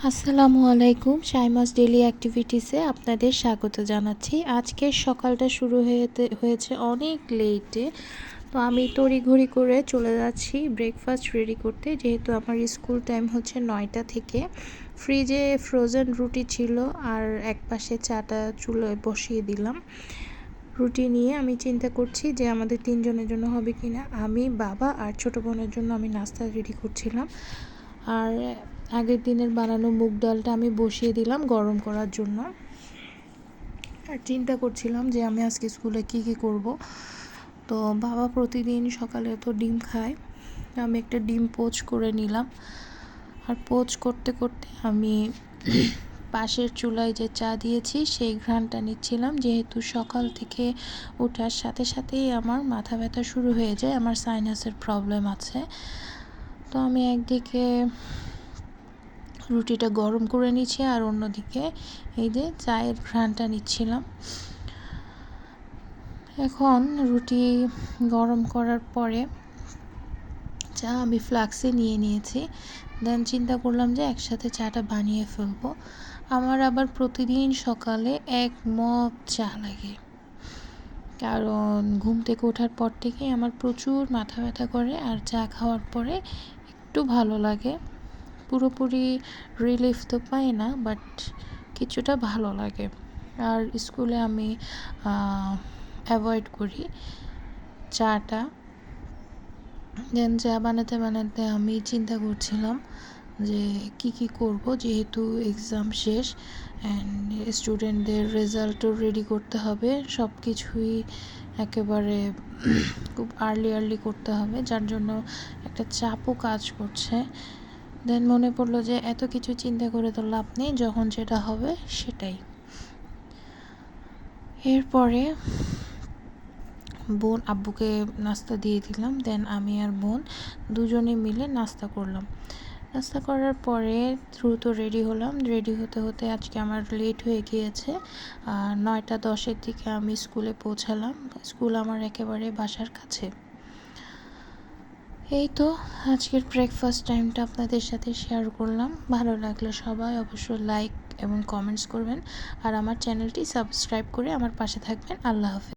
আসসালামু আলাইকুম। শাইমাস ডেইলি অ্যাক্টিভিটিসে আপনাদের স্বাগত জানাচ্ছি। আজকের সকালটা শুরু হয়েছে অনেক লেটে, তো আমি তড়িঘড়ি করে চলে যাচ্ছি ব্রেকফাস্ট রেডি করতে, যেহেতু আমার স্কুল টাইম হচ্ছে 9টা থেকে। ফ্রিজে ফ্রোজেন রুটি ছিল আর এক পাশে চাটা চুলোয় বসিয়ে দিলাম। রুটি নিয়ে আমি চিন্তা করছি যে আমাদের 3 জনের জন্য হবে কি না। আমি, বাবা আর ছোটো বোনের জন্য আমি নাস্তা রেডি করছিলাম। আর আগের দিনের বানানো মুগ ডালটা আমি বসিয়ে দিলাম গরম করার জন্য। আর চিন্তা করছিলাম যে আমি আজকে স্কুলে কি করব। তো বাবা প্রতিদিন সকালে তো ডিম খায়, আমি একটা ডিম পোচ করে নিলাম। আর পোচ করতে করতে আমি পাশের চুলায় যে চা দিয়েছি সেই ঘ্রাণটা নিচ্ছিলাম, যেহেতু সকাল থেকে ওঠার সাথে সাথেই আমার মাথা ব্যথা শুরু হয়ে যায়, আমার সাইনাসের প্রবলেম আছে। তো আমি একদিকে রুটিটা গরম করে নিচ্ছি আর অন্যদিকে এই যে চায়ের ঘ্রাণটা নিচ্ছিলাম। এখন রুটি গরম করার পরে চা আমি ফ্লাক্সে নিয়ে নিয়েছি। দেন চিন্তা করলাম যে একসাথে চাটা বানিয়ে ফেলবো। আমার আবার প্রতিদিন সকালে এক মগ চা লাগে, কারণ ঘুম থেকে ওঠার পর থেকেই আমার প্রচুর মাথা ব্যথা করে, আর চা খাওয়ার পরে একটু ভালো লাগে। পুরোপুরি রিলিফ তো পাই না, বাট কিছুটা ভালো লাগে। আর স্কুলে আমি অ্যাভয়েড করি চাটা। দেন চা বানাতে বানাতে আমি চিন্তা করছিলাম যে কি করব, যেহেতু এক্সাম শেষ অ্যান্ড স্টুডেন্টদের রেজাল্টও রেডি করতে হবে, সব কিছুই একেবারে খুব আর্লি করতে হবে, যার জন্য একটা চাপও কাজ করছে। দেন মনে পড়লো যে এত কিছু চিন্তা করে তো লাভ নেই, যখন যেটা হবে সেটাই। এরপরে বোন আব্বুকে নাস্তা দিয়ে দিলাম। দেন আমি আর বোন দুজনে মিলে নাস্তা করলাম। নাস্তা করার পরে দ্রুত রেডি হলাম। রেডি হতে হতে আজকে আমার লেট হয়ে গিয়েছে। 9টা 10-এর দিকে আমি স্কুলে পৌঁছালাম। স্কুল আমার একেবারে বাসার কাছে। এই তো আজকের ব্রেকফাস্ট টাইমটা আপনাদের সাথে শেয়ার করলাম। ভালো লাগলে সবাই অবশ্যই লাইক এবং কমেন্টস করবেন, আর আমার চ্যানেলটি সাবস্ক্রাইব করে আমার পাশে থাকবেন। আল্লাহ হাফেজ।